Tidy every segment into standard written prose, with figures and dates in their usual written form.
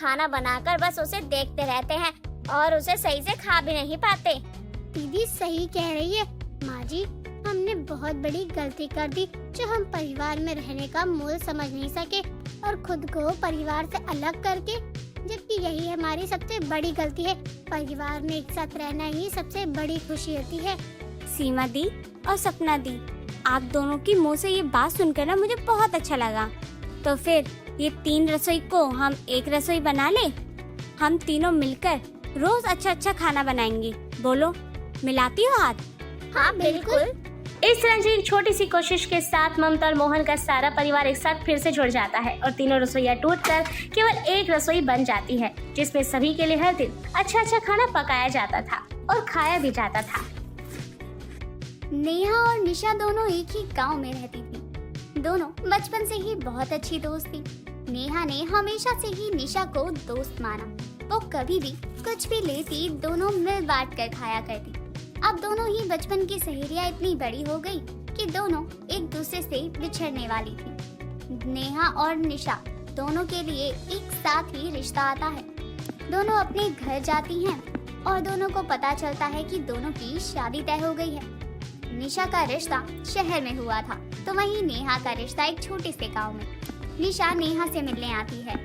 खाना बनाकर बस उसे देखते रहते हैं और उसे सही से खा भी नहीं पाते। दीदी सही कह रही है माँ जी, हमने बहुत बड़ी गलती कर दी जो हम परिवार में रहने का मूल समझ नहीं सके और खुद को परिवार से अलग करके, जबकि यही हमारी सबसे बड़ी गलती है। परिवार में एक साथ रहना ही सबसे बड़ी खुशी होती है। सीमा दी और सपना दी, आप दोनों की मुंह से ये बात सुनकर ना मुझे बहुत अच्छा लगा। तो फिर ये 3 रसोई को हम एक रसोई बना ले। हम तीनों मिलकर रोज अच्छा अच्छा खाना बनाएंगे। बोलो, मिलाती हो हाथ? हाँ बिल्कुल। इस तरह की एक छोटी सी कोशिश के साथ ममता और मोहन का सारा परिवार एक साथ फिर से जुड़ जाता है और तीनों रसोइयां टूटकर केवल एक रसोई बन जाती है, जिसमें सभी के लिए हर दिन अच्छा अच्छा खाना पकाया जाता था और खाया भी जाता था। नेहा और निशा दोनों एक ही गांव में रहती थी। दोनों बचपन से ही बहुत अच्छी दोस्त थी। नेहा ने हमेशा से ही निशा को दोस्त माना। वो कभी भी कुछ भी लेती दोनों मिल बांट कर खाया करती। अब दोनों ही बचपन की सहेलियां इतनी बड़ी हो गई कि दोनों एक दूसरे से बिछड़ने वाली थी। नेहा और निशा दोनों के लिए एक साथ ही रिश्ता आता है। दोनों अपने घर जाती हैं और दोनों को पता चलता है कि दोनों की शादी तय हो गई है। निशा का रिश्ता शहर में हुआ था, तो वहीं नेहा का रिश्ता एक छोटे से गांव में। निशा नेहा से मिलने आती है।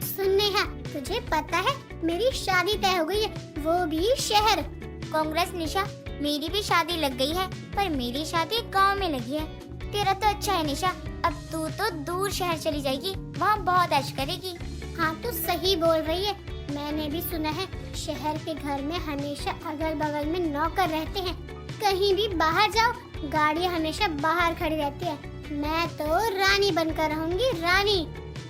सुन नेहा, तुझे पता है मेरी शादी तय हो गई है, वो भी शहर। कांग्रेस निशा, मेरी भी शादी लग गई है, पर मेरी शादी गांव में लगी है। तेरा तो अच्छा है निशा, अब तू तो दूर शहर चली जाएगी, वहाँ बहुत ऐश करेगी। हाँ तू सही बोल रही है। मैंने भी सुना है शहर के घर में हमेशा अगल बगल में नौकर रहते हैं। कहीं भी बाहर जाओ, गाड़ी हमेशा बाहर खड़ी रहती है। मैं तो रानी बनकर रहूंगी, रानी।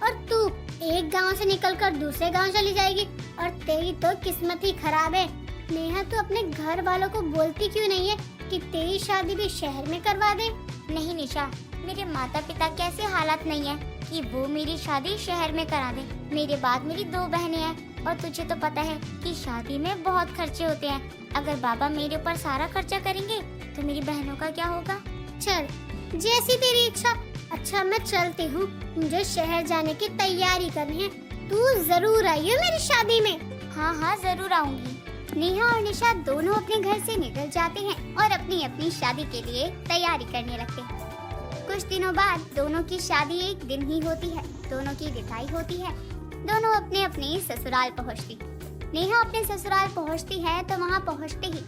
और तू एक गांव से निकलकर दूसरे गांव चली जाएगी, और तेरी तो किस्मत ही खराब है। नेहा, तू अपने घर वालों को बोलती क्यों नहीं है कि तेरी शादी भी शहर में करवा दे? नहीं निशा, मेरे माता पिता के ऐसे हालात नहीं है कि वो मेरी शादी शहर में करा दे। मेरे बाद मेरी 2 बहनें हैं और तुझे तो पता है कि शादी में बहुत खर्चे होते हैं। अगर बाबा मेरे ऊपर सारा खर्चा करेंगे तो मेरी बहनों का क्या होगा? चल, जैसी तेरी इच्छा। अच्छा मैं चलती हूँ, मुझे शहर जाने की तैयारी करनी है। तू जरूर आइयो मेरी शादी में। हाँ हाँ जरूर आऊंगी। नेहा और निशा दोनों अपने घर से निकल जाते हैं और अपनी अपनी शादी के लिए तैयारी करने लगते हैं। कुछ दिनों बाद दोनों की शादी एक दिन ही होती है। दोनों की विदाई होती है। दोनों अपने अपने ससुराल पहुंचती। नेहा अपने ससुराल पहुंचती है तो वहां पहुंचते ही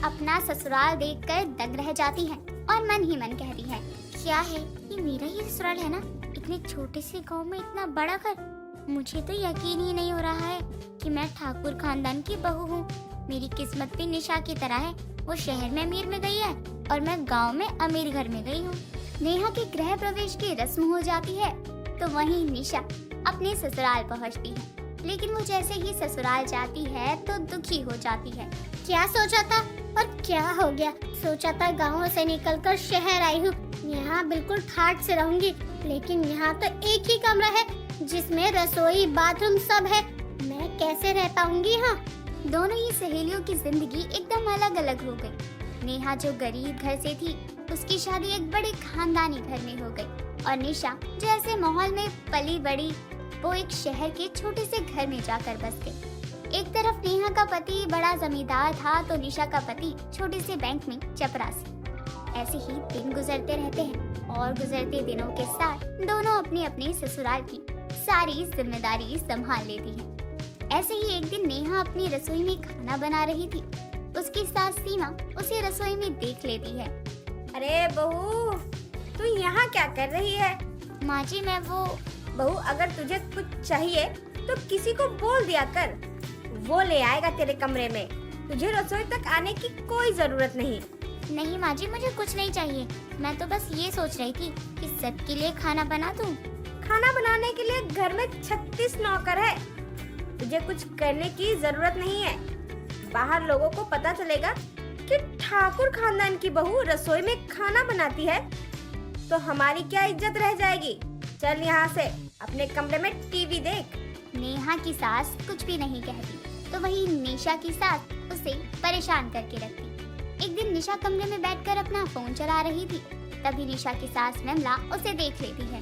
अपना ससुराल देखकर दंग रह जाती है और मन ही मन कहती है, क्या है ये मेरा ही ससुराल है ना? इतने छोटे से गांव में इतना बड़ा घर। मुझे तो यकीन ही नहीं हो रहा है कि मैं ठाकुर खानदान की बहू हूँ। मेरी किस्मत भी निशा की तरह है। वो शहर में अमीर में गई है और मैं गांव में अमीर घर में गई हूँ। नेहा के गृह प्रवेश की रस्म हो जाती है तो वहीं निशा अपने ससुराल पहुँचती है। लेकिन वो जैसे ही ससुराल जाती है तो दुखी हो जाती है। क्या सोचा था और क्या हो गया? सोचा था गाँव से निकलकर शहर आई हूँ, यहाँ बिल्कुल ठाठ से रहूंगी, लेकिन यहाँ तो एक ही कमरा है जिसमें रसोई बाथरूम सब है। मैं कैसे रह पाऊंगी यहाँ? दोनों ही सहेलियों की जिंदगी एकदम अलग अलग हो गई। नेहा जो गरीब घर से थी उसकी शादी एक बड़े खानदानी घर में हो गई और निशा जो ऐसे माहौल में पली बड़ी वो एक शहर के छोटे से घर में जाकर बस गई। एक तरफ नेहा का पति बड़ा जमींदार था तो निशा का पति छोटे से बैंक में चपरासी। ऐसे ही दिन गुजरते रहते हैं और गुजरते दिनों के साथ दोनों अपने अपने ससुराल की सारी जिम्मेदारी संभाल लेती है। ऐसे ही एक दिन नेहा अपनी रसोई में खाना बना रही थी। उसकी सास सीमा उसे रसोई में देख लेती है। अरे बहू, तू यहाँ क्या कर रही है? माँ जी मैं वो बहू, अगर तुझे कुछ चाहिए तो किसी को बोल दिया कर, वो ले आएगा तेरे कमरे में। तुझे रसोई तक आने की कोई जरूरत नहीं। नहीं माँ जी, मुझे कुछ नहीं चाहिए। मैं तो बस ये सोच रही थी कि सबके लिए खाना बना दूं। खाना बनाने के लिए घर में 36 नौकर है। तुझे कुछ करने की जरूरत नहीं है। बाहर लोगों को पता चलेगा कि ठाकुर खानदान की बहू रसोई में खाना बनाती है तो हमारी क्या इज्जत रह जाएगी। चल यहाँ से, अपने कमरे में टीवी देख। नेहा की सास कुछ भी नहीं कहती तो वही निशा की सास उसे परेशान करके रखती। एक दिन निशा कमरे में बैठकर अपना फोन चला रही थी। तभी निशा की सास विमला उसे देख लेती है।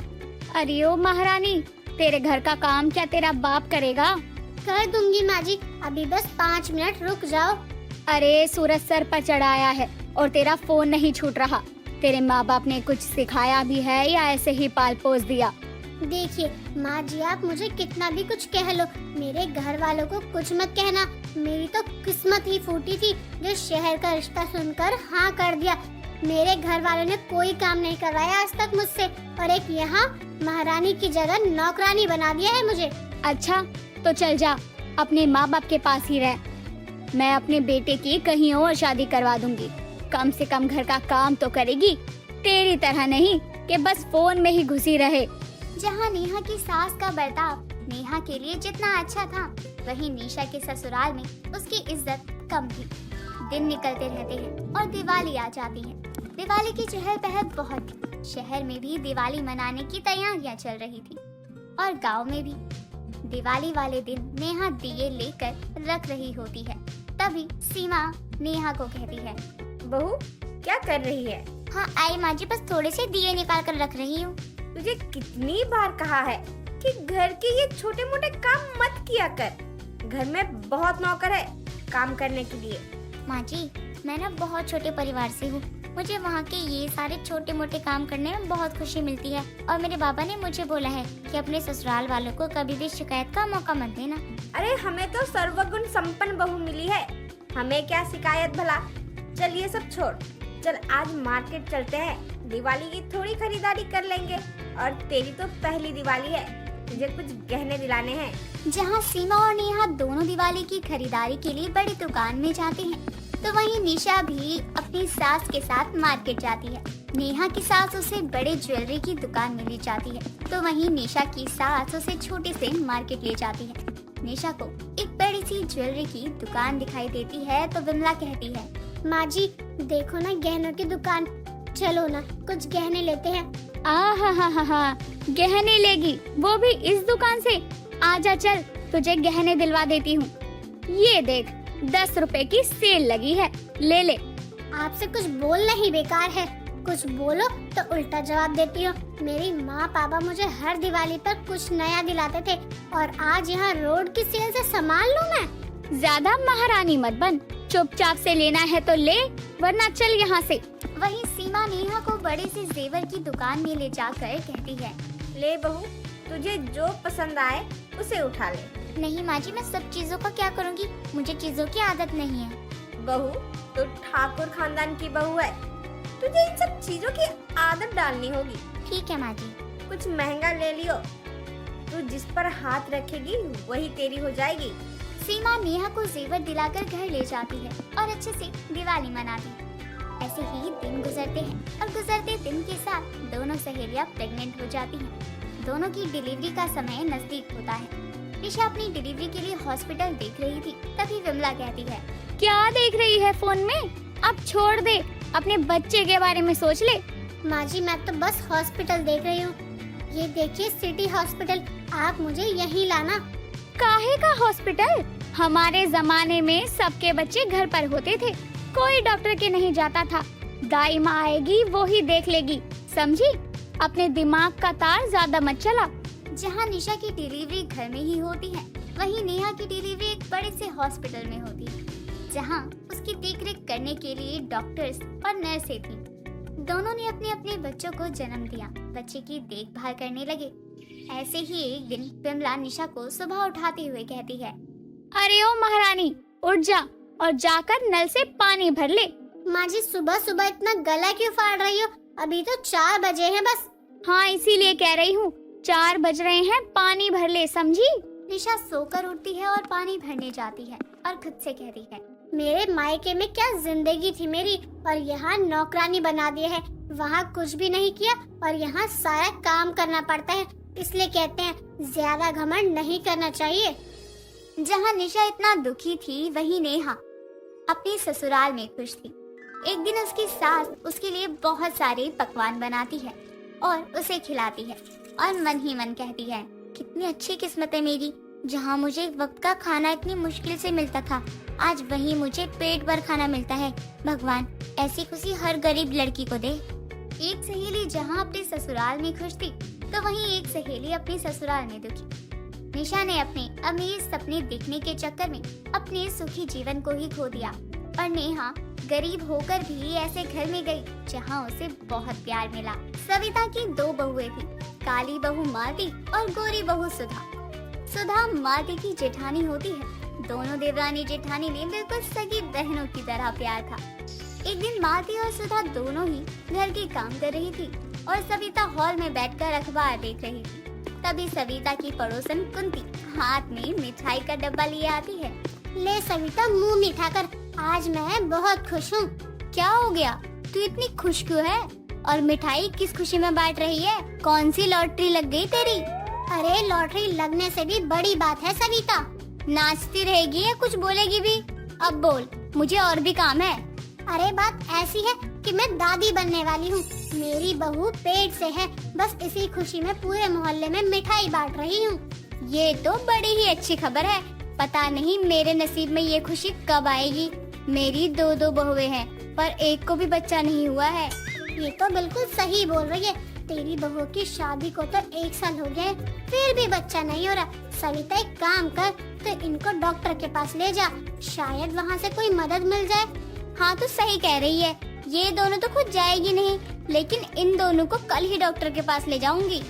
अरे ओ महारानी, तेरे घर का काम क्या तेरा बाप करेगा? कर दूंगी माँ जी, अभी बस 5 मिनट रुक जाओ। अरे सूरज सर पर चढ़ाया है और तेरा फोन नहीं छूट रहा। तेरे माँ बाप ने कुछ सिखाया भी है या ऐसे ही पाल पोस दिया? देखिए माँ जी, आप मुझे कितना भी कुछ कह लो, मेरे घर वालों को कुछ मत कहना। मेरी तो किस्मत ही फूटी थी जो शहर का रिश्ता सुनकर हाँ कर दिया। मेरे घर वालों ने कोई काम नहीं करवाया आज तक मुझसे, और एक यहाँ महारानी की जगह नौकरानी बना दिया है मुझे। अच्छा तो चल जा, अपने माँ बाप के पास ही रह। मैं अपने बेटे की कहीं और शादी करवा दूंगी। कम से कम घर का काम तो करेगी, तेरी तरह नहीं कि बस फोन में ही घुसी रहे। जहाँ नेहा की सास का बर्ताव नेहा के लिए जितना अच्छा था, वहीं निशा के ससुराल में उसकी इज्जत कम थी। दिन निकलते रहते हैं और दिवाली आ जाती है। दिवाली की चहल पहल बहुत थी। शहर में भी दिवाली मनाने की तैयारियां चल रही थी और गांव में भी। दिवाली वाले दिन नेहा दिए लेकर रख रही होती है। तभी सीमा नेहा को कहती है, बहू क्या कर रही है? हाँ आई माँ जी, बस थोड़े से दिए निकाल कर रख रही हूँ। तुझे कितनी बार कहा है कि घर के ये छोटे मोटे काम मत किया कर। घर में बहुत नौकर है काम करने के लिए। माँ जी, मैं ना बहुत छोटे परिवार से हूँ। मुझे वहाँ के ये सारे छोटे मोटे काम करने में बहुत खुशी मिलती है और मेरे बाबा ने मुझे बोला है कि अपने ससुराल वालों को कभी भी शिकायत का मौका मत देना। अरे हमें तो सर्वगुण संपन्न बहू मिली है, हमें क्या शिकायत भला। चल ये सब छोड़, चल आज मार्केट चलते हैं, दिवाली की थोड़ी खरीदारी कर लेंगे। और तेरी तो पहली दिवाली है, तुझे कुछ गहने दिलाने हैं। जहाँ सीमा और नेहा दोनों दिवाली की खरीदारी के लिए बड़ी दुकान में जाते हैं, तो वहीं निशा भी अपनी सास के साथ मार्केट जाती है। नेहा की सास उसे बड़े ज्वेलरी की दुकान में ले जाती है, तो वहीं निशा की सास उसे छोटे से मार्केट ले जाती है। निशा को एक बड़ी सी ज्वेलरी की दुकान दिखाई देती है, तो विमला कहती है, माँ जी देखो ना गहनों की दुकान, चलो ना कुछ गहने लेते हैं। हा, गहने लेगी, वो भी इस दुकान से? आजा चल, तुझे गहने दिलवा देती हूँ। ये देख 10 रुपए की सेल लगी है, ले ले। आपसे कुछ बोलना ही बेकार है, कुछ बोलो तो उल्टा जवाब देती हो। मेरी माँ पापा मुझे हर दिवाली पर कुछ नया दिलाते थे, और आज यहाँ रोड की सेल से सामान लूँ मैं? ज्यादा महारानी मत बन, चुपचाप से लेना है तो ले, वरना चल यहाँ से। वहीं सीमा नेहा को बड़े से जेवर की दुकान में ले जाकर कहती है, ले बहू, तुझे जो पसंद आए उसे उठा ले। नहीं माँ जी, मैं सब चीजों का क्या करूँगी, मुझे चीजों की आदत नहीं है। बहू तो ठाकुर खानदान की बहू है, तुझे इन सब चीजों की आदत डालनी होगी। ठीक है माँ जी। कुछ महंगा ले लियो, तू जिस पर हाथ रखेगी वही तेरी हो जाएगी। सीमा नेहा को जेवर दिलाकर घर ले जाती है और अच्छे से दिवाली मनाती है। ऐसे ही दिन गुजरते हैं और गुजरते दिन के साथ दोनों सहेलियां प्रेग्नेंट हो जाती हैं। दोनों की डिलीवरी का समय नजदीक होता है। निशा अपनी डिलीवरी के लिए हॉस्पिटल देख रही थी, तभी विमला कहती है, क्या देख रही है फोन में? अब छोड़ दे, अपने बच्चे के बारे में सोच ले। माँ जी मैं तो बस हॉस्पिटल देख रही हूँ। ये देखिए सिटी हॉस्पिटल, आप मुझे यहीं लाना। काहे का हॉस्पिटल? हमारे जमाने में सबके बच्चे घर पर होते थे, कोई डॉक्टर के नहीं जाता था। दाई माँ आएगी वो ही देख लेगी, समझी? अपने दिमाग का तार ज्यादा मत चला। जहाँ निशा की डिलीवरी घर में ही होती है, वहीं नेहा की डिलीवरी एक बड़े से हॉस्पिटल में होती है, जहाँ उसकी देखरेख करने के लिए डॉक्टर्स और नर्सें थी। दोनों ने अपने अपने बच्चों को जन्म दिया, बच्चे की देखभाल करने लगे। ऐसे ही एक दिन विमला निशा को सुबह उठाते हुए कहती है, अरे ओ महारानी, उठ जा और जाकर नल से पानी भर ले। माँ जी सुबह सुबह इतना गला क्यों फाड़ रही हो? अभी तो 4 बजे हैं बस। हाँ इसीलिए कह रही हूँ, 4 बज रहे हैं, पानी भर ले, समझी? निशा सोकर उठती है और पानी भरने जाती है और खुद से कहती है, मेरे मायके में क्या जिंदगी थी मेरी, और यहाँ नौकरानी बना दिया है। वहाँ कुछ भी नहीं किया और यहाँ सारा काम करना पड़ता है। इसलिए कहते हैं ज्यादा घमंड नहीं करना चाहिए। जहाँ निशा इतना दुखी थी, वहीं नेहा अपने ससुराल में खुश थी। एक दिन उसकी सास उसके लिए बहुत सारे पकवान बनाती है और उसे खिलाती है और मन ही मन कहती है, कितनी अच्छी किस्मत है मेरी, जहाँ मुझे एक वक्त का खाना इतनी मुश्किल से मिलता था, आज वहीं मुझे पेट भर खाना मिलता है। भगवान ऐसी खुशी हर गरीब लड़की को दे। एक सहेली जहाँ अपने ससुराल में खुश थी, तो वहीं एक सहेली अपने ससुराल में दुखी। निशा ने अपने अमीर सपने देखने के चक्कर में अपने सुखी जीवन को ही खो दिया और नेहा गरीब होकर भी ऐसे घर में गई जहां उसे बहुत प्यार मिला। सविता की 2 बहुएं थी, काली बहू मालती और गोरी बहू सुधा। सुधा मालती की जेठानी होती है। दोनों देवरानी जेठानी में बिल्कुल सगी बहनों की तरह प्यार था। एक दिन मालती और सुधा दोनों ही घर के काम कर रही थी और सविता हॉल में बैठकर अखबार देख रही थी। तभी सविता की पड़ोसन कुंती हाथ में मिठाई का डब्बा लिए आती है। ले सविता, मुंह मीठा कर, आज मैं बहुत खुश हूँ। क्या हो गया? तू इतनी खुश क्यों है? और मिठाई किस खुशी में बांट रही है? कौन सी लॉटरी लग गई तेरी? अरे लॉटरी लगने से भी बड़ी बात है सविता। नाचती रहेगी या कुछ बोलेगी भी? अब बोल, मुझे और भी काम है। अरे बात ऐसी है कि मैं दादी बनने वाली हूँ। मेरी बहू पेट से है, बस इसी खुशी में पूरे मोहल्ले में मिठाई बांट रही हूँ। ये तो बड़ी ही अच्छी खबर है। पता नहीं मेरे नसीब में ये खुशी कब आएगी। मेरी 2 बहुएं हैं, पर एक को भी बच्चा नहीं हुआ है। ये तो बिल्कुल सही बोल रही है। तेरी बहू की शादी को तो 1 साल हो गए, फिर भी बच्चा नहीं हो रहा। सविता एक काम कर, तो इनको डॉक्टर के पास ले जा, शायद वहाँ से कोई मदद मिल जाए। हाँ तो सही कह रही है। ये दोनों तो खुद जाएगी नहीं, लेकिन इन दोनों को कल ही डॉक्टर के पास ले जाऊंगी।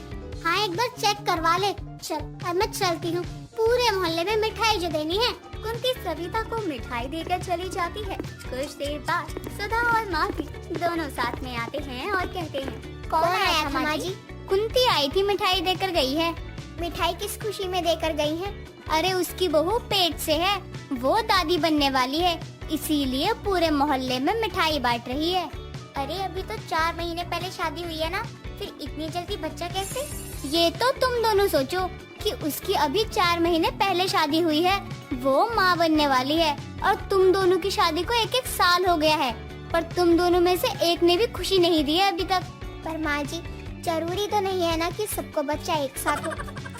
हाँ एक बार चेक करवा ले। चल अब मैं चलती हूँ, पूरे मोहल्ले में मिठाई जो देनी है। कुंती सविता को मिठाई देकर चली जाती है। कुछ देर बाद सुधा और मालती दोनों साथ में आते हैं और कहते हैं, कौन आया था माँ जी? कुंती आई थी, मिठाई देकर गई है। मिठाई किस खुशी में देकर गई है? अरे उसकी बहू पेट से है, वो दादी बनने वाली है, इसीलिए पूरे मोहल्ले में मिठाई बांट रही है। अरे अभी तो 4 महीने पहले शादी हुई है ना, फिर इतनी जल्दी बच्चा कैसे? ये तो तुम दोनों सोचो कि उसकी अभी 4 महीने पहले शादी हुई है, वो माँ बनने वाली है, और तुम दोनों की शादी को 1-1 साल हो गया है, पर तुम दोनों में से एक ने भी खुशी नहीं दी है अभी तक। पर माँ जी, जरूरी तो नहीं है ना कि सबको बच्चा एक साथ हो।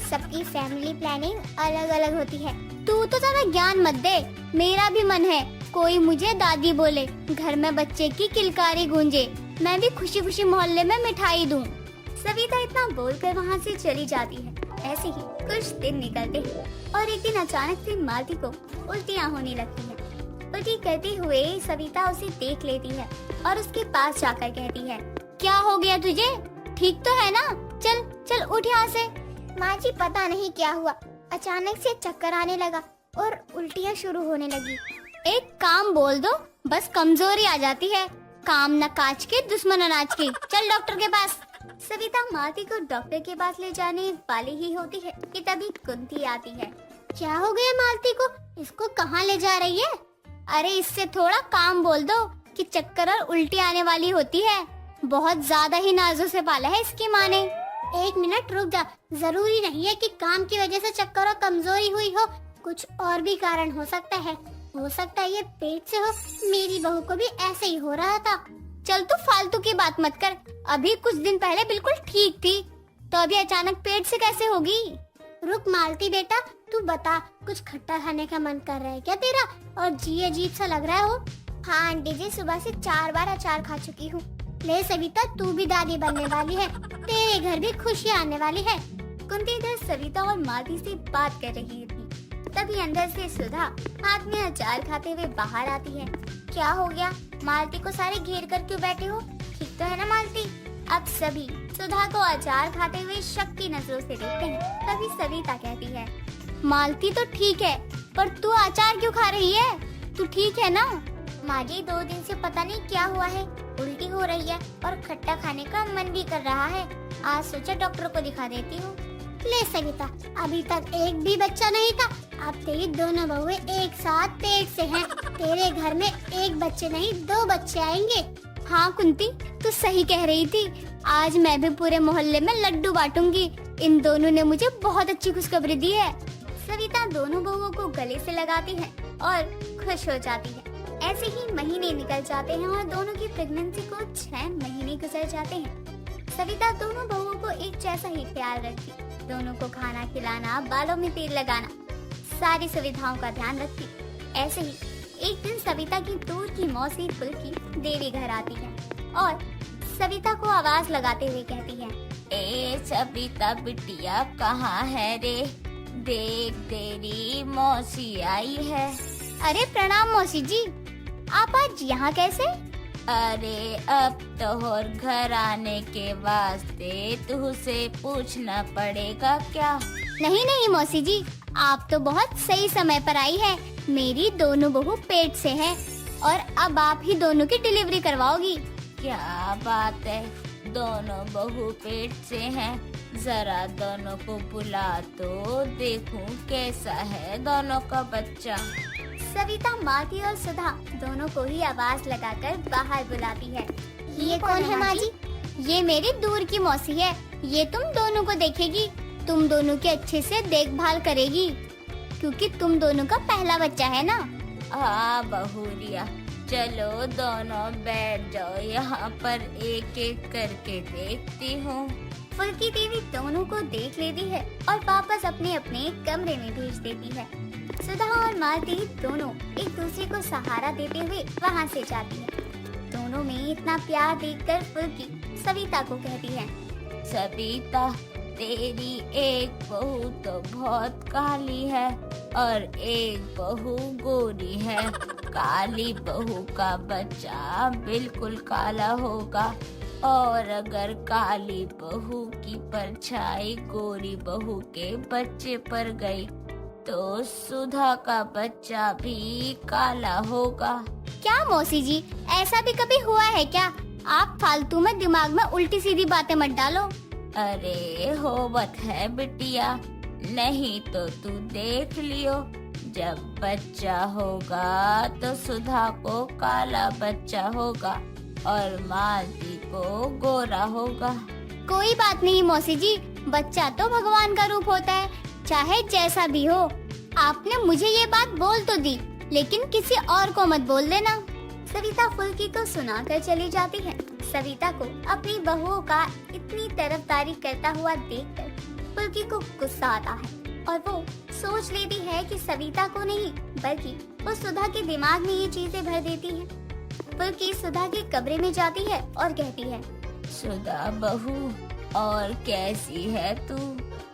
सबकी फैमिली प्लानिंग अलग अलग होती है। तू तो ज्यादा ज्ञान मत दे। मेरा भी मन है कोई मुझे दादी बोले, घर में बच्चे की किलकारी गूंजे, मैं भी खुशी खुशी मोहल्ले में मिठाई दूं। सविता इतना बोलकर वहाँ से चली जाती है। ऐसे ही कुछ दिन निकलते हैं और एक दिन अचानक से मालती को उल्टियाँ होने लगती है। उल्टी करते हुए सविता उसे देख लेती है और उसके पास जाकर कहती है, क्या हो गया तुझे? ठीक तो है ना? चल चल उठ यहाँ से। माँ जी पता नहीं क्या हुआ, अचानक से चक्कर आने लगा और उल्टियाँ शुरू होने लगी। एक काम बोल दो, बस कमजोरी आ जाती है। काम न काज के, दुश्मन अनाज के। चल डॉक्टर के पास। सविता मालती को डॉक्टर के पास ले जाने वाली ही होती है कि तभी कुंती आती है। क्या हो गया मालती को? इसको कहाँ ले जा रही है? अरे इससे थोड़ा काम बोल दो कि चक्कर और उल्टी आने वाली होती है। बहुत ज्यादा ही नाजों से पाला है इसकी माँ ने। 1 मिनट रुक जा, जरूरी नहीं है कि काम की वजह से चक्कर और कमजोरी हुई हो, कुछ और भी कारण हो सकता है। हो सकता है ये पेट से हो, मेरी बहू को भी ऐसे ही हो रहा था। चल तू फालतू की बात मत कर, अभी कुछ दिन पहले बिल्कुल ठीक थी, तो अभी अचानक पेट से कैसे होगी? रुक मालती बेटा, तू बता, कुछ खट्टा खाने का मन कर रहा है क्या तेरा? और जी अजीब सा लग रहा हो। हाँ आंटी जी, सुबह से 4 बार अचार खा चुकी हूँ। ले सविता, तू भी दादी बनने वाली है, तेरे घर भी खुशियाँ आने वाली है। कुंती इधर सविता और मालती से बात कर रही थी, तभी अंदर से सुधा हाथ में अचार खाते हुए बाहर आती है। क्या हो गया? मालती को सारे घेर कर क्यों बैठे हो? ठीक तो है ना मालती? अब सभी सुधा को अचार खाते हुए शक की नजरों से देखते हैं। तभी सविता कहती है, मालती तो ठीक है, पर तू अचार क्यों खा रही है? तू ठीक है ना? माँ जी 2 दिन से पता नहीं क्या हुआ है, उल्टी हो रही है और खट्टा खाने का मन भी कर रहा है। आज सोचा डॉक्टर को दिखा देती हूँ। ले सविता, अभी तक एक भी बच्चा नहीं था, अब तेरी दोनों बहुएं एक साथ पेट से हैं। तेरे घर में 1 बच्चे नहीं 2 बच्चे आएंगे। हाँ कुंती, तू सही कह रही थी। आज मैं भी पूरे मोहल्ले में लड्डू बांटूंगी। इन दोनों ने मुझे बहुत अच्छी खुशखबरी दी है। सविता दोनों बहुओं को गले से लगाती है और खुश हो जाती है। ऐसे ही महीने निकल जाते हैं और दोनों की प्रेगनेंसी को 6 महीने गुजर जाते हैं। सविता दोनों बहुओं को एक जैसा ही प्यार रखती, दोनों को खाना खिलाना, बालों में तेल लगाना, सारी सुविधाओं का ध्यान रखती। ऐसे ही एक दिन सविता की दूर की मौसी फुल्की देवी घर आती है और सविता को आवाज लगाते हुए कहती है, ए सविता बिटिया कहाँ है रे? देख तेरी मौसी आई है। अरे प्रणाम मौसी जी, आप आज यहाँ कैसे? अरे अब तोहर घर आने के वास्ते तुझसे पूछना पड़ेगा क्या? नहीं नहीं मौसी जी, आप तो बहुत सही समय पर आई है। मेरी दोनों बहू पेट से है और अब आप ही दोनों की डिलीवरी करवाओगी। क्या बात है, दोनों बहू पेट से हैं। जरा दोनों को बुला तो देखूं कैसा है दोनों का बच्चा। सविता, मालती और सुधा दोनों को ही आवाज लगाकर बाहर बुलाती है। ये कौन है माँ जी? ये मेरी दूर की मौसी है। ये तुम दोनों को देखेगी, तुम दोनों की अच्छे से देखभाल करेगी, क्योंकि तुम दोनों का पहला बच्चा है ना। हाँ बहुरिया, चलो दोनों बैठ जाओ यहाँ पर, एक एक करके देखती हूँ। फुल्की देवी दोनों को देख लेती है और वापस अपने अपने कमरे में भेज देती है। सुधा और मालती दोनों एक दूसरे को सहारा देते हुए वहाँ से जाती है। दोनों में इतना प्यार देखकर फुल्की सविता को कहती है, सविता, तेरी एक बहू तो बहुत काली है और एक बहू गोरी है। काली बहू का बच्चा बिल्कुल काला होगा और अगर काली बहू की परछाई गोरी बहू के बच्चे पर गई तो सुधा का बच्चा भी काला होगा। क्या मौसी जी, ऐसा भी कभी हुआ है क्या? आप फालतू में दिमाग में उल्टी सीधी बातें मत डालो। अरे होवत है बिटिया, नहीं तो तू देख लियो, जब बच्चा होगा तो सुधा को काला बच्चा होगा और मालती को गोरा होगा। कोई बात नहीं मौसी जी, बच्चा तो भगवान का रूप होता है, चाहे जैसा भी हो। आपने मुझे ये बात बोल तो दी, लेकिन किसी और को मत बोल देना। सविता फुल्की को सुनाकर चली जाती है। सविता को अपनी बहुओं का इतनी तरफदारी करता हुआ देखकर फुल्की को गुस्सा आता है और वो सोच लेती है कि सविता को नहीं बल्कि वो सुधा के दिमाग में ये चीजें भर देती है। फुल्की सुधा के कमरे में जाती है और कहती है, सुधा बहू, और कैसी है तू?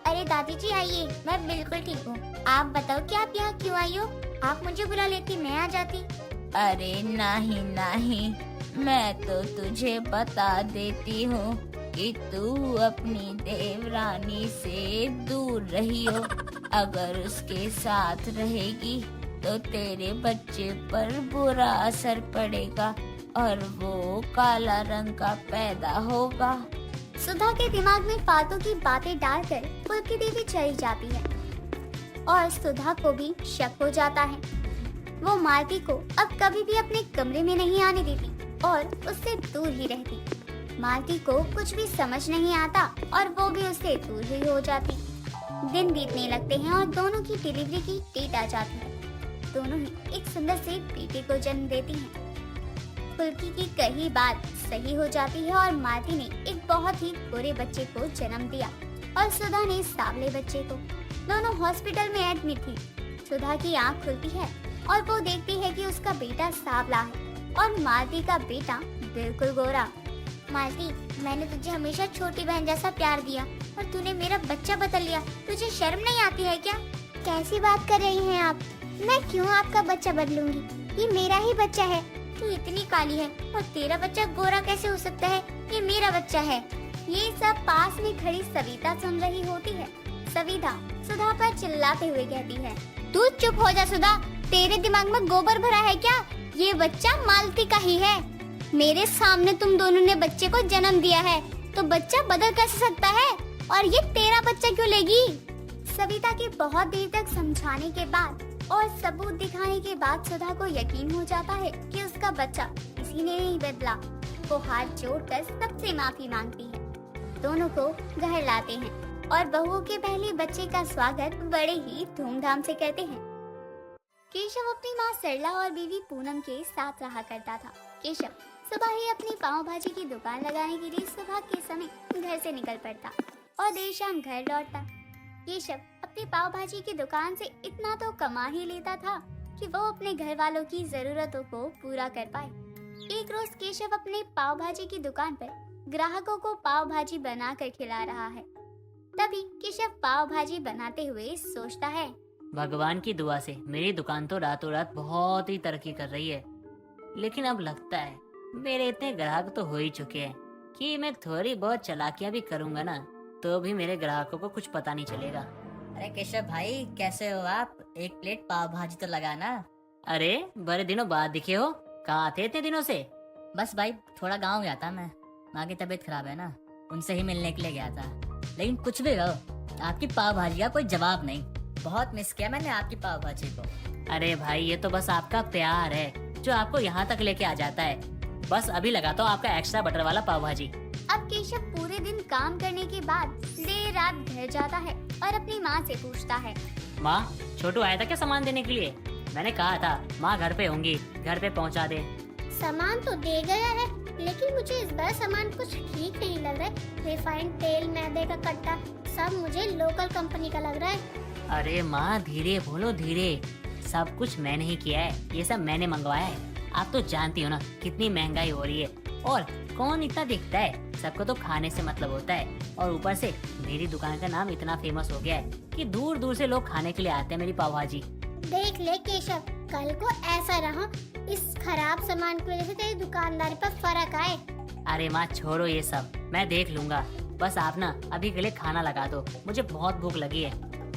अरे दादी जी आइए, मैं बिल्कुल ठीक हूँ। आप बताओ कि आप यहाँ क्यों आई हो? आप मुझे बुला लेती, मैं आ जाती। अरे नहीं नहीं, मैं तो तुझे बता देती हूँ कि तू अपनी देवरानी से दूर रही हो। अगर उसके साथ रहेगी तो तेरे बच्चे पर बुरा असर पड़ेगा और वो काला रंग का पैदा होगा। सुधा के दिमाग में फालतू की बातें डालकर फुल्की देवी चली जाती है और सुधा को भी शक हो जाता है। वो मालती को अब कभी भी अपने कमरे में नहीं आने देती और उससे दूर ही रहती। मालती को कुछ भी समझ नहीं आता और वो भी उससे दूर ही हो जाती। दिन बीतने लगते हैं और दोनों की डिलीवरी की डेट आ जाती है। दोनों ही एक सुंदर से बेटे को जन्म देती हैं। फुल्की की कही बात सही हो जाती है और मालती ने एक बहुत ही बुरे बच्चे को जन्म दिया और सुधा ने सांवले बच्चे को। दोनों हॉस्पिटल में एडमिट थी। सुधा की आंख खुलती है और वो देखती है कि उसका बेटा सांवला है और मालती का बेटा बिल्कुल गोरा। मालती, मैंने तुझे हमेशा छोटी बहन जैसा प्यार दिया और तूने मेरा बच्चा बदल लिया। तुझे शर्म नहीं आती है क्या? कैसी बात कर रही हैं आप? मैं क्यों आपका बच्चा बदलूंगी? ये मेरा ही बच्चा है। तू इतनी काली है और तेरा बच्चा गोरा कैसे हो सकता है? ये मेरा बच्चा है। ये सब पास में खड़ी सविता सुन रही होती है। सविता सुधा पर चिल्लाते हुए कहती है, तू चुप हो जा सुधा, तेरे दिमाग में गोबर भरा है क्या? ये बच्चा मालती का ही है। मेरे सामने तुम दोनों ने बच्चे को जन्म दिया है तो बच्चा बदल कैसे सकता है? और ये तेरा बच्चा क्यों लेगी? सविता के बहुत देर तक समझाने के बाद और सबूत दिखाने के बाद सुधा को यकीन हो जाता है कि उसका बच्चा किसी ने नहीं बदला। वो हाथ जोड़कर सबसे माफी मांगती है। दोनों को घर लाते हैं और बहुओं के पहले बच्चे का स्वागत बड़े ही धूमधाम से करते हैं। केशव अपनी माँ सरला और बीवी पूनम के साथ रहा करता था। केशव सुबह ही अपनी पाव भाजी की दुकान लगाने के लिए सुबह के समय घर से निकल पड़ता और देर शाम घर लौटता। केशव अपनी पाव भाजी की दुकान से इतना तो कमा ही लेता था कि वो अपने घर वालों की जरूरतों को पूरा कर पाए। एक रोज केशव अपने पाव भाजी की दुकान पर ग्राहकों को पाव भाजी बनाकर खिला रहा है। तभी केशव पाव भाजी बनाते हुए सोचता है, भगवान की दुआ से मेरी दुकान तो रातों रात बहुत ही तरक्की कर रही है, लेकिन अब लगता है मेरे इतने ग्राहक तो हो ही चुके हैं कि मैं थोड़ी बहुत चालाकियां भी करूंगा ना तो भी मेरे ग्राहकों को कुछ पता नहीं चलेगा। अरे केशव भाई, कैसे हो आप? एक प्लेट पाव भाजी तो लगाना। अरे बड़े दिनों बाद दिखे हो, कहाँ थे इतने दिनों से? बस भाई, थोड़ा गांव गया था मैं। माँ की तबीयत खराब है ना, उनसे ही मिलने के लिए गया था। लेकिन कुछ भी कहो, आपकी पाव भाजी का कोई जवाब नहीं। बहुत मिस किया मैंने आपकी पाव भाजी को। अरे भाई, ये तो बस आपका प्यार है जो आपको यहाँ तक लेके आ जाता है। बस अभी लगाता हूँ आपका एक्स्ट्रा बटर वाला पाव भाजी। अब केशव पूरे दिन काम करने के बाद देर रात घर जाता है और अपनी माँ से पूछता है, माँ, छोटू आया था क्या सामान देने के लिए? मैंने कहा था माँ घर पे होंगी, घर पे पहुँचा दे। सामान तो दे गया है, लेकिन मुझे इस बार सामान कुछ ठीक नहीं लग रहा है। रिफाइंड तेल, मैदे का कट्टा, सब मुझे लोकल कंपनी का लग रहा है। अरे माँ, धीरे बोलो, धीरे। सब कुछ मैंने ही किया है, ये सब मैंने मंगवाया है। आप तो जानती हो ना कितनी महंगाई हो रही है, और कौन इतना दिखता है, सबको तो खाने से मतलब होता है। और ऊपर से मेरी दुकान का नाम इतना फेमस हो गया है कि दूर दूर से लोग खाने के लिए आते हैं मेरी पाव भाजी। देख ले केशव, कल को ऐसा रहा इस खराब सामान की वजह से तेरी दुकानदारी पर फर्क आए। अरे माँ, छोड़ो ये सब, मैं देख लूंगा। बस आप ना अभी के लिए खाना लगा दो, मुझे बहुत भूख लगी है।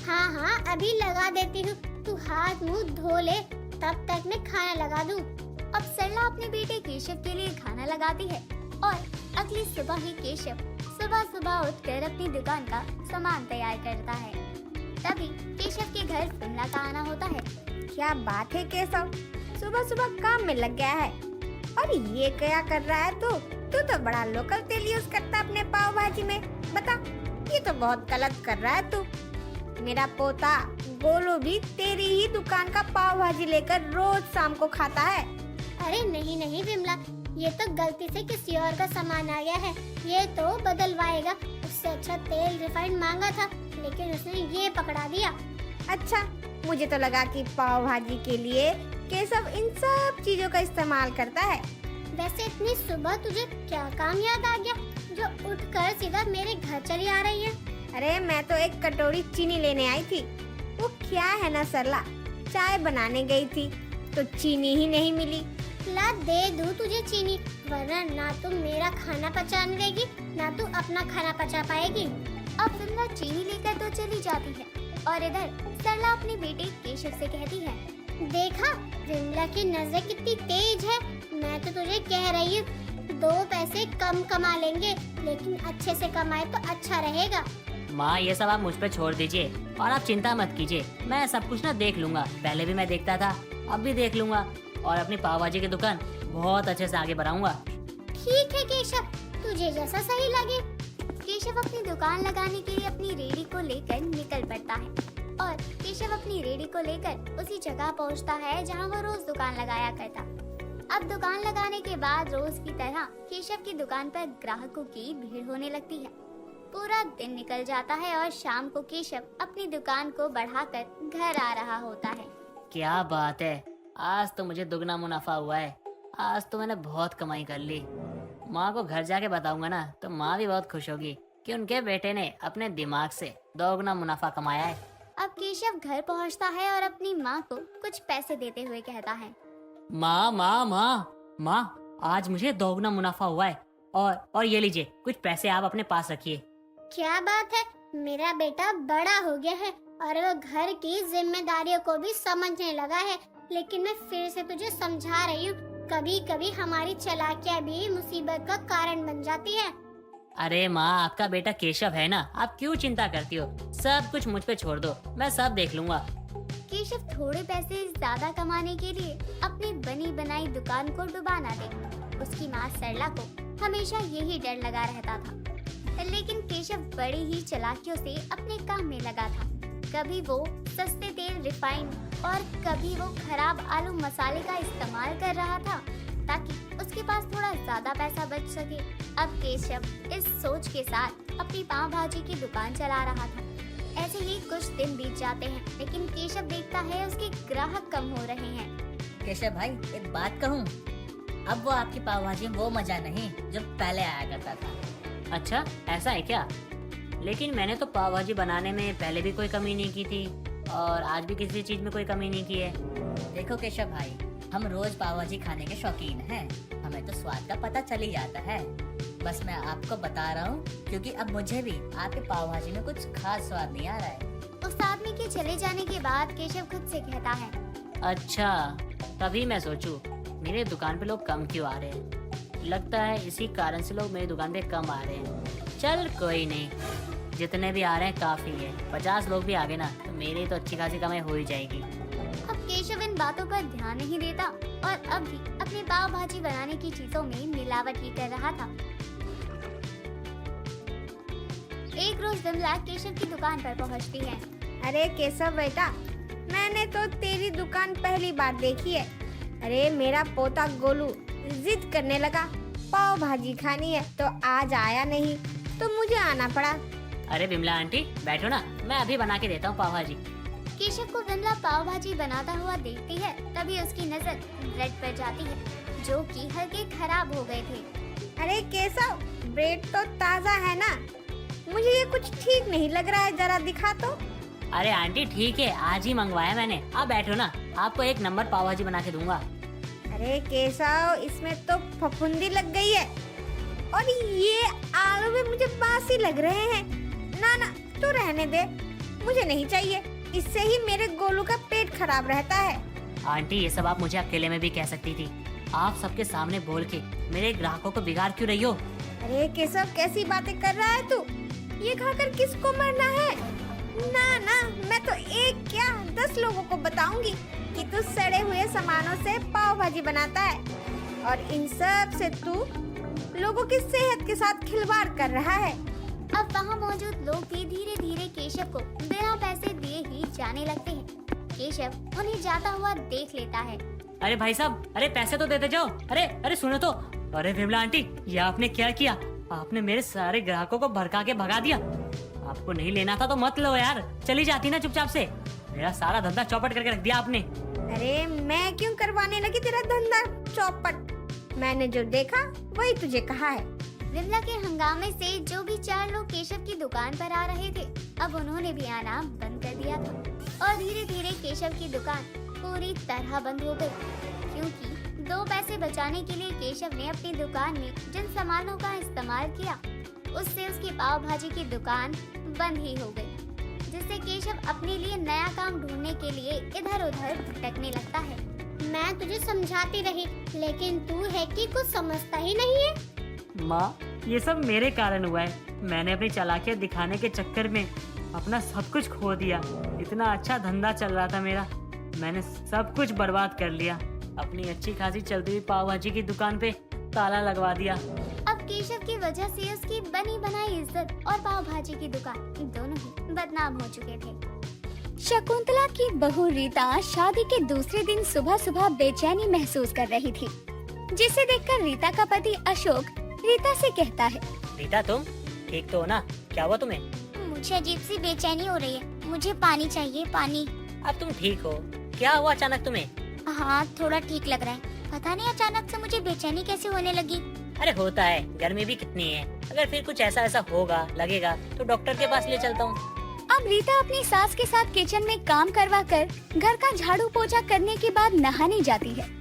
हाँ हाँ, अभी लगा देती हूँ, तू हाथ मुंह धो ले, तब तक मैं खाना लगा दूँ। अब सरला अपने बेटे केशव के लिए खाना लगाती है और अगली सुबह ही केशव सुबह सुबह उठकर अपनी दुकान का सामान तैयार करता है। तभी केशव के घर विमला का आना होता है। क्या बात है केशव, सुबह सुबह काम में लग गया है। और ये क्या कर रहा है तू? तू तो बड़ा लोकल तेल यूज करता अपने पाव भाजी में। बता, ये तो बहुत गलत कर रहा है तू। मेरा पोता गोलू भी तेरी ही दुकान का पाव भाजी लेकर रोज शाम को खाता है। अरे नहीं नहीं विमला, ये तो गलती से किसी और का सामान आ गया है, ये तो बदलवाएगा। उससे अच्छा तेल रिफाइंड मांगा था, लेकिन उसने ये पकड़ा दिया। अच्छा, मुझे तो लगा कि पाव भाजी के लिए केशव इन सब चीजों का इस्तेमाल करता है। वैसे इतनी सुबह तुझे क्या काम याद आ गया जो उठकर सीधा मेरे घर चली आ रही है? अरे मैं तो एक कटोरी चीनी लेने आई थी। वो क्या है ना सरला, चाय बनाने गई थी तो चीनी ही नहीं मिली। ला दे दूं तुझे चीनी, वरना ना तू मेरा खाना पचाने देगी, ना तू अपना खाना पचा पाएगी। अब विमला चीनी लेकर तो चली जाती है और इधर सरला अपने बेटे केशव से कहती है, देखा, विमला की नजर कितनी तेज है। मैं तो तुझे कह रही हूँ, 2 पैसे कम कमा लेंगे, लेकिन अच्छे से कमाए तो अच्छा रहेगा। माँ, ये सब आप मुझ पे छोड़ दीजिए और आप चिंता मत कीजिए, मैं सब कुछ ना देख लूंगा। पहले भी मैं देखता था, अब भी देख लूंगा, और अपनी पाव भाजी की दुकान बहुत अच्छे से आगे बढ़ाऊंगा। ठीक है केशव, तुझे जैसा सही लगे। केशव अपनी दुकान लगाने के लिए अपनी रेडी को लेकर निकल पड़ता है और केशव अपनी रेडी को लेकर उसी जगह पहुंचता है जहां वो रोज दुकान लगाया करता। अब दुकान लगाने के बाद रोज की तरह केशव की दुकान पर ग्राहकों की भीड़ होने लगती है। पूरा दिन निकल जाता है और शाम को केशव अपनी दुकान को बढ़ाकर घर आ रहा होता है। क्या बात है, आज तो मुझे दुगना मुनाफा हुआ है। आज तो मैंने बहुत कमाई कर ली। माँ को घर जाके बताऊंगा ना तो माँ भी बहुत खुश होगी कि उनके बेटे ने अपने दिमाग से दोगुना मुनाफा कमाया है। अब केशव घर पहुंचता है और अपनी माँ को कुछ पैसे देते हुए कहता है, माँ माँ माँ माँ, आज मुझे दोगुना मुनाफा हुआ है, और ये लीजिए कुछ पैसे आप अपने पास रखिए। क्या बात है, मेरा बेटा बड़ा हो गया है और वो घर की जिम्मेदारियों को भी समझने लगा है। लेकिन मैं फिर से तुझे समझा रही हूँ, कभी कभी हमारी चालाकियाँ भी मुसीबत का कारण बन जाती है। अरे माँ, आपका बेटा केशव है ना, आप क्यों चिंता करती हो? सब कुछ मुझ पे छोड़ दो, मैं सब देख लूंगा। केशव थोड़े पैसे ज्यादा कमाने के लिए अपनी बनी बनाई दुकान को डुबा ना दे। उसकी माँ सरला को हमेशा यही डर लगा रहता था, लेकिन केशव बड़ी ही चालाकियों से अपने काम में लगा था। कभी वो सस्ते तेल रिफाइंड और कभी वो खराब आलू मसाले का इस्तेमाल कर रहा था ताकि उसके पास थोड़ा ज्यादा पैसा बच सके। अब केशव इस सोच के साथ अपनी पाव भाजी की दुकान चला रहा था। ऐसे ही कुछ दिन बीत जाते हैं, लेकिन केशव देखता है उसके ग्राहक कम हो रहे हैं। केशव भाई, एक बात कहूँ? अब वो आपकी पाव भाजी में वो मजा नहीं जो पहले आया करता था। अच्छा, ऐसा है क्या? लेकिन मैंने तो पाव भाजी बनाने में पहले भी कोई कमी नहीं की थी और आज भी किसी चीज में कोई कमी नहीं की है। देखो केशव भाई, हम रोज पाव भाजी खाने के शौकीन हैं। हमें तो स्वाद का पता चल ही जाता है। बस मैं आपको बता रहा हूँ क्योंकि अब मुझे भी आपके पाव भाजी में कुछ खास स्वाद नहीं आ रहा है। उस आदमी के चले जाने के बाद केशव खुद से कहता है, अच्छा, तभी मैं सोचूं मेरे दुकान पे लोग कम क्यों आ रहे हैं। लगता है इसी कारण से लोग मेरी दुकान पे कम आ रहे हैं। चल कोई नहीं, जितने भी आ रहे हैं काफी है। 50 लोग भी आ गए ना तो मेरी तो अच्छी खासी कमाई हो ही जाएगी। अब केशव इन बातों पर ध्यान नहीं देता और अब भी अपने पाव भाजी बनाने की चीजों में मिलावट ही कर रहा था। एक रोज विमला केशव की दुकान पर पहुंचती है। अरे केशव बेटा, मैंने तो तेरी दुकान पहली बार देखी है। अरे मेरा पोता गोलू जिद करने लगा पाव भाजी खानी है तो आज आया नहीं तो मुझे आना पड़ा। अरे विमला आंटी बैठो ना, मैं अभी बना के देता हूँ पाव भाजी। केशव को विमला पाव भाजी बनाता हुआ देखती है। तभी उसकी नजर ब्रेड पर जाती है जो कि हल्के खराब हो गए थे। अरे केशव, ब्रेड तो ताज़ा है ना, मुझे ये कुछ ठीक नहीं लग रहा है, जरा दिखा तो। अरे आंटी ठीक है, आज ही मंगवाया मैंने। आप बैठो ना, आपको 1 नंबर पाव भाजी बना के दूंगा। अरे केशव, इसमें तो फफूंदी लग गई है और ये आलू भी मुझे बासी लग रहे हैं। ना ना, तू रहने दे, मुझे नहीं चाहिए। इससे ही मेरे गोलू का पेट खराब रहता है। आंटी ये सब आप मुझे अकेले में भी कह सकती थी। आप सबके सामने बोल के मेरे ग्राहकों को बिगाड़ क्यों रही हो? अरे केशव, कैसी बातें कर रहा है तू? ये खाकर किसको मरना है? ना ना, मैं तो 1 क्या 10 लोगों को बताऊंगी कि तू सड़े हुए सामानों से पाव भाजी बनाता है और इन सब से तू लोगों की सेहत के साथ खिलवाड़ कर रहा है। अब वहाँ मौजूद लोग भी धीरे धीरे केशव को बिना पैसे दिए ही जाने लगते हैं। केशव उन्हें जाता हुआ देख लेता है। अरे भाई साहब, अरे पैसे तो देते जाओ। अरे अरे सुनो तो। अरे विमला आंटी, ये आपने क्या किया? आपने मेरे सारे ग्राहकों को भड़का के भगा दिया। आपको नहीं लेना था तो मत लो यार, चली जाती ना चुपचाप से। मेरा सारा धंधा चौपट करके रख दिया आपने। अरे मैं क्यों करवाने लगी तेरा धंधा चौपट? मैंने जो देखा वही तुझे कहा है। विमला के हंगामे से जो भी 4 लोग केशव की दुकान पर आ रहे थे, अब उन्होंने भी आना बंद कर दिया था और धीरे धीरे केशव की दुकान पूरी तरह बंद हो गई, क्योंकि 2 पैसे बचाने के लिए केशव ने अपनी दुकान में जिन सामानों का इस्तेमाल किया उससे उसकी पाव भाजी की दुकान बंद ही हो गई, जिससे केशव अपने लिए नया काम ढूंढने के लिए इधर उधर भटकने लगता है। मैं तुझे समझाती रही लेकिन तू है कि कुछ समझता ही नहीं है। माँ, ये सब मेरे कारण हुआ है। मैंने अपनी चालाकियाँ दिखाने के चक्कर में अपना सब कुछ खो दिया। इतना अच्छा धंधा चल रहा था मेरा, मैंने सब कुछ बर्बाद कर लिया। अपनी अच्छी खासी चलती हुई पाव भाजी की दुकान पे ताला लगवा दिया। अब केशव की वजह से उसकी बनी बनाई इज्जत और पाव भाजी की दुकान दोनों ही बदनाम हो चुके थे। शकुंतला की बहू रीता शादी के दूसरे दिन सुबह सुबह बेचैनी महसूस कर रही थी, जिसे देखकर रीता का पति अशोक रीता से कहता है, रीता तुम ठीक तो हो ना? क्या हुआ तुम्हें? मुझे अजीब सी बेचैनी हो रही है, मुझे पानी चाहिए, पानी। अब तुम ठीक हो? क्या हुआ अचानक तुम्हें? हाँ, थोड़ा ठीक लग रहा है। पता नहीं अचानक से मुझे बेचैनी कैसे होने लगी। अरे होता है, गर्मी भी कितनी है। अगर फिर कुछ ऐसा ऐसा होगा लगेगा तो डॉक्टर के पास ले चलता हूँ। अब रीता अपनी सास के साथ किचन में काम करवा कर घर का झाड़ू पोछा करने के बाद नहाने जाती है।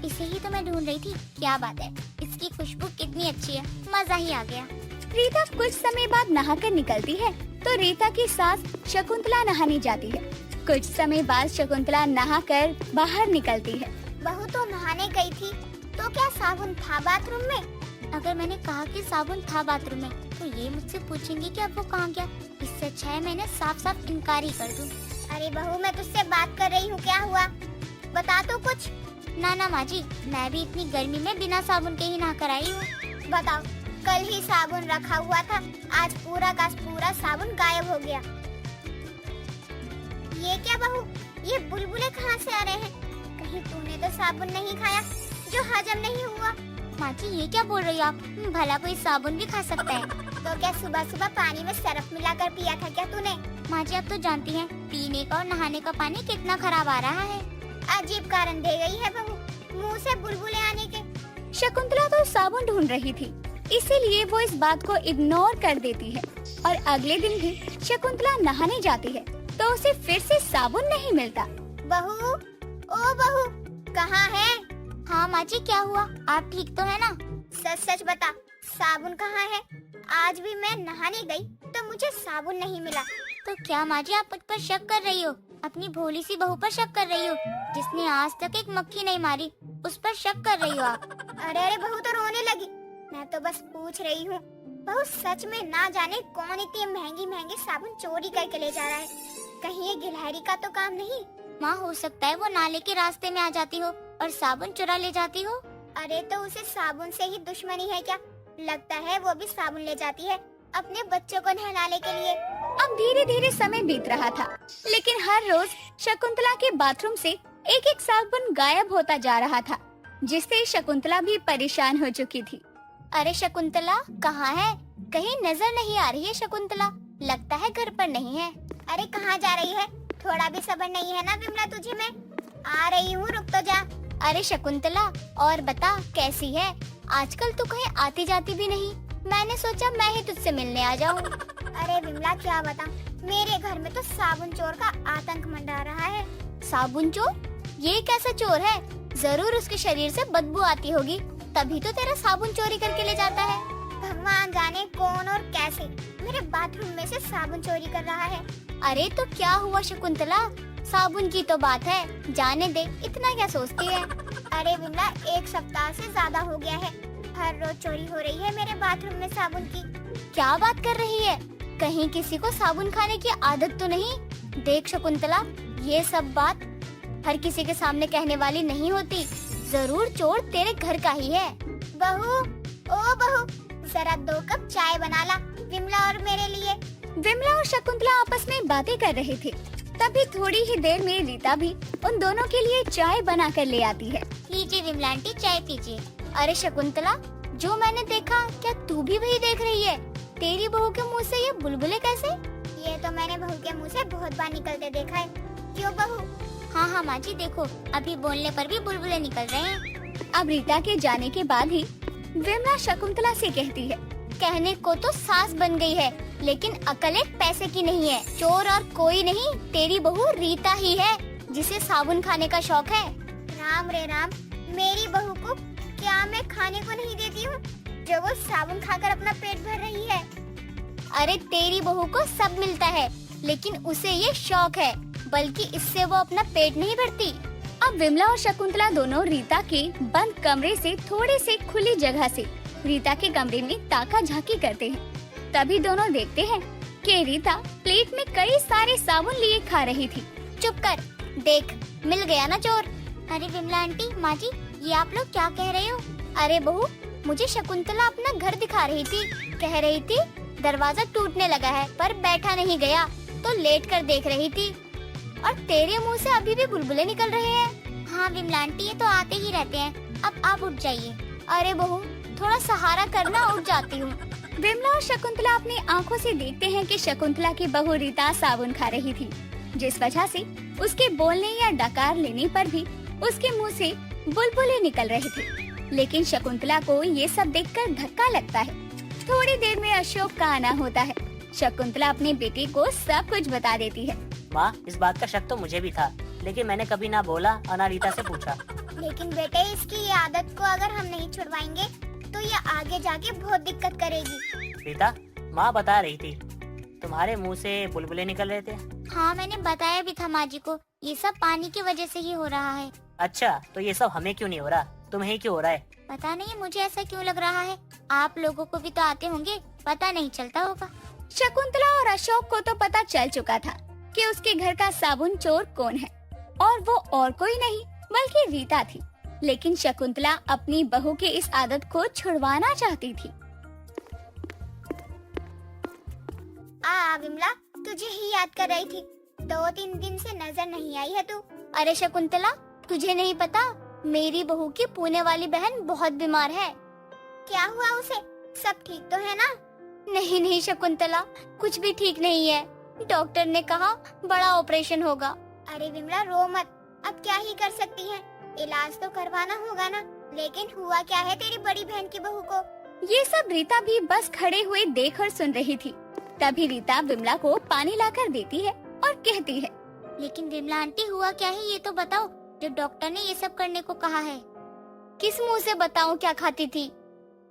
इसे ही तो मैं ढूंढ रही थी। क्या बात है, इसकी खुशबू कितनी अच्छी है, मजा ही आ गया। रीता कुछ समय बाद नहाकर निकलती है तो रीता की सास शकुंतला नहाने जाती है। कुछ समय बाद शकुंतला नहाकर बाहर निकलती है। बहू तो नहाने गई थी, तो क्या साबुन था बाथरूम में? अगर मैंने कहा कि साबुन था बाथरूम में तो ये मुझसे पूछेंगी कि अब वो कहाँ गया। इससे अच्छा है मैंने साफ साफ इनकार ही कर दूं। अरे बहू, मैं तुझसे बात कर रही हूँ, क्या हुआ बता तो कुछ। ना माँ जी, मैं भी इतनी गर्मी में बिना साबुन के ही नहा कर आई हूँ। बताओ, कल ही साबुन रखा हुआ था, आज पूरा का पूरा साबुन गायब हो गया। ये क्या बहू, ये बुलबुले कहाँ से आ रहे हैं? कहीं तूने तो साबुन नहीं खाया जो हजम नहीं हुआ? माँ जी, ये क्या बोल रही हो आप? भला कोई साबुन भी खा सकता है? तो क्या सुबह सुबह पानी में सरफ मिलाकर पिया था क्या तूने? माँ जी, आप तो जानती हैं पीने का और नहाने का पानी कितना खराब आ रहा है। अजीब कारण दे गई है बहू। मुंह से बुलबुले आने के। शकुंतला तो साबुन ढूंढ रही थी, इसीलिए वो इस बात को इग्नोर कर देती है और अगले दिन भी शकुंतला नहाने जाती है तो उसे फिर से साबुन नहीं मिलता। बहू, ओ बहू, कहाँ है? हाँ माँ जी, क्या हुआ? आप ठीक तो है ना? सच सच बता, साबुन कहाँ है? आज भी मैं नहाने गई तो मुझे साबुन नहीं मिला। तो क्या माँ जी, आप मुझ पर शक कर रही हो? अपनी भोली सी बहू पर शक कर रही हो, जिसने आज तक एक मक्खी नहीं मारी, उस पर शक कर रही हो आप? अरे अरे बहू तो रोने लगी। मैं तो बस पूछ रही हूँ। बहू सच में ना जाने कौन इतनी महंगी महंगी साबुन चोरी करके ले जा रहा है। कहीं ये गिलहरी का तो काम नहीं? माँ, हो सकता है वो नाले के रास्ते में आ जाती हो और साबुन चुरा ले जाती हो। अरे तो उसे साबुन से ही दुश्मनी है क्या? लगता है वो भी साबुन ले जाती है अपने बच्चों को नहलाने के लिए। अब धीरे धीरे समय बीत रहा था, लेकिन हर रोज शकुंतला के बाथरूम से एक एक साबुन गायब होता जा रहा था, जिससे शकुंतला भी परेशान हो चुकी थी। अरे शकुंतला कहाँ है? कहीं नजर नहीं आ रही है शकुंतला। लगता है घर पर नहीं है। अरे कहाँ जा रही है? थोड़ा भी सब्र नहीं है ना विमला तुझे? मैं आ रही हूँ, रुक तो जा। अरे शकुंतला, और बता कैसी है? आजकल तू कहीं आती जाती भी नहीं। मैंने सोचा मैं ही तुझसे मिलने आ जाऊँ। अरे विमला क्या बताऊँ, मेरे घर में तो साबुन चोर का आतंक मंडरा रहा है। साबुन चोर? ये कैसा चोर है? जरूर उसके शरीर से बदबू आती होगी, तभी तो तेरा साबुन चोरी करके ले जाता है। भगवान जाने कौन और कैसे मेरे बाथरूम में से साबुन चोरी कर रहा है। अरे तो क्या हुआ शकुंतला, साबुन की तो बात है, जाने दे, इतना क्या सोचती है? अरे विमला, 1 सप्ताह से ज्यादा हो गया है, हर रोज चोरी हो रही है मेरे बाथरूम में साबुन की। क्या बात कर रही है? कहीं किसी को साबुन खाने की आदत तो नहीं? देख शकुंतला, ये सब बात हर किसी के सामने कहने वाली नहीं होती। जरूर चोर तेरे घर का ही है। बहू, ओ बहू, जरा 2 कप चाय बना ला विमला और मेरे लिए। विमला और शकुंतला आपस में बातें कर रहे थे, तभी थोड़ी ही देर में रीता भी उन दोनों के लिए चाय बना कर ले आती है। लीजिए विमला आंटी, चाय पीजिए। अरे शकुंतला, जो मैंने देखा क्या तू भी वही देख रही है? तेरी बहू के मुंह से ये बुलबुले कैसे? ये तो मैंने बहू के मुंह से बहुत बार निकलते देखा है। क्यों बहू? हाँ हाँ माँ जी, देखो अभी बोलने पर भी बुलबुले निकल रहे हैं। अब रीता के जाने के बाद ही विमला शकुंतला से कहती है, कहने को तो सास बन गई है, लेकिन अकल एक पैसे की नहीं है। चोर और कोई नहीं, तेरी बहू रीता ही है, जिसे साबुन खाने का शौक है। राम रे राम, मेरी बहू को क्या मैं खाने को नहीं देती हूँ जो वो साबुन खाकर अपना पेट भर रही है? अरे तेरी बहू को सब मिलता है, लेकिन उसे ये शौक है, बल्कि इससे वो अपना पेट नहीं भरती। अब विमला और शकुंतला दोनों रीता के बंद कमरे से थोड़े से खुली जगह से रीता के कमरे में ताका झाकी करते हैं। तभी दोनों देखते हैं कि रीता प्लेट में कई सारे साबुन लिए खा रही थी। चुप कर, देख मिल गया ना चोर। अरे विमला आंटी, माँ जी, ये आप लोग क्या कह रहे हो? अरे बहू, मुझे शकुंतला अपना घर दिखा रही थी, कह रही थी दरवाजा टूटने लगा है पर बैठा नहीं गया, तो लेट कर देख रही थी, और तेरे मुंह से अभी भी बुलबुले निकल रहे हैं। हाँ विमला आंटी, ये तो आते ही रहते हैं, अब आप उठ जाइए। अरे बहू, थोड़ा सहारा करना, उठ जाती हूँ। विमला और शकुंतला अपनी आंखों से देखते हैं कि शकुंतला की बहू रीता साबुन खा रही थी, जिस वजह से उसके बोलने या डकार लेने पर भी उसके मुंह से बुलबुले निकल रहे थे। लेकिन शकुंतला को ये सब देखकर धक्का लगता है। थोड़ी देर में अशोक का आना होता है। शकुंतला अपने बेटे को सब कुछ बता देती है। माँ, इस बात का शक तो मुझे भी था, लेकिन मैंने कभी ना बोला और ना रीता से पूछा। लेकिन बेटे, इसकी ये आदत को अगर हम नहीं छुड़वाएंगे तो ये आगे जाके बहुत दिक्कत करेगी। रीता, माँ बता रही थी तुम्हारे मुंह से बुलबुले निकल रहे थे। हाँ, मैंने बताया भी था माँ जी को, ये सब पानी की वजह से ही हो रहा है। अच्छा, तो ये सब हमें क्यों नहीं हो रहा, तुम्हें क्यों हो रहा है? पता नहीं, मुझे ऐसा क्यों लग रहा है। आप लोगों को भी तो आते होंगे, पता नहीं चलता होगा। शकुंतला और अशोक को तो पता चल चुका था कि उसके घर का साबुन चोर कौन है, और वो और कोई नहीं बल्कि रीता थी। लेकिन शकुंतला अपनी बहू की इस आदत को छुड़वाना चाहती थी। विमला, तुझे ही याद कर रही थी, 2-3 दिन से नजर नहीं आई है तू। अरे शकुंतला, तुझे नहीं पता, मेरी बहू की पुणे वाली बहन बहुत बीमार है। क्या हुआ उसे? सब ठीक तो है ना? नहीं नहीं शकुंतला, कुछ भी ठीक नहीं है, डॉक्टर ने कहा बड़ा ऑपरेशन होगा। अरे विमला, रो मत, अब क्या ही कर सकती है, इलाज तो करवाना होगा ना। लेकिन हुआ क्या है तेरी बड़ी बहन की बहू को? ये सब रीता भी बस खड़े हुए देख और सुन रही थी। तभी रीता विमला को पानी लाकर देती है और कहती है, लेकिन विमला आंटी हुआ क्या है ये तो बताओ, जो डॉक्टर ने ये सब करने को कहा है। किस मुंह से बताऊं क्या खाती थी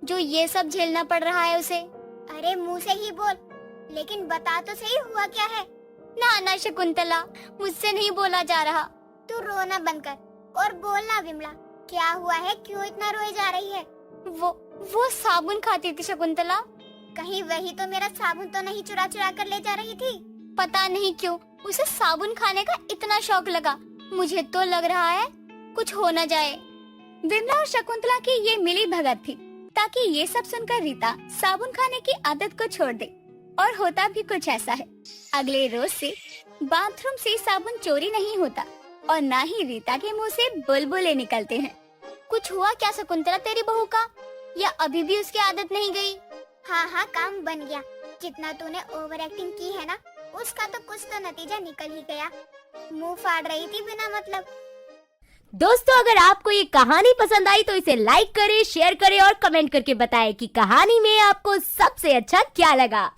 जो ये सब झेलना पड़ रहा है उसे? अरे मुंह से ही बोल, लेकिन बता तो सही हुआ क्या है। ना शकुंतला, मुझसे नहीं बोला जा रहा। तू रोना बंद कर और बोलना विमला, क्या हुआ है, क्यों इतना रोए जा रही है? वो साबुन खाती थी शकुंतला। कहीं वही तो मेरा साबुन तो नहीं चुरा चुरा कर ले जा रही थी? पता नहीं क्यों उसे साबुन खाने का इतना शौक लगा। मुझे तो लग रहा है कुछ हो न जाए। विमला और शकुंतला की ये मिली भगत थी ताकि ये सब सुनकर रीता साबुन खाने की आदत को छोड़ दे। और होता भी कुछ ऐसा है। अगले रोज से बाथरूम से साबुन चोरी नहीं होता और ना ही रीता के मुंह से बुलबुले निकलते हैं। कुछ हुआ क्या शकुंतला तेरी बहू का, या अभी भी उसकी आदत नहीं गई? हाँ काम बन गया। जितना तूने ओवर एक्टिंग की है ना, उसका तो कुछ तो नतीजा निकल ही गया। मुंह फाड़ रही थी बिना मतलब। दोस्तों, अगर आपको ये कहानी पसंद आई तो इसे लाइक करें, शेयर करें और कमेंट करके बताएं कि कहानी में आपको सबसे अच्छा क्या लगा।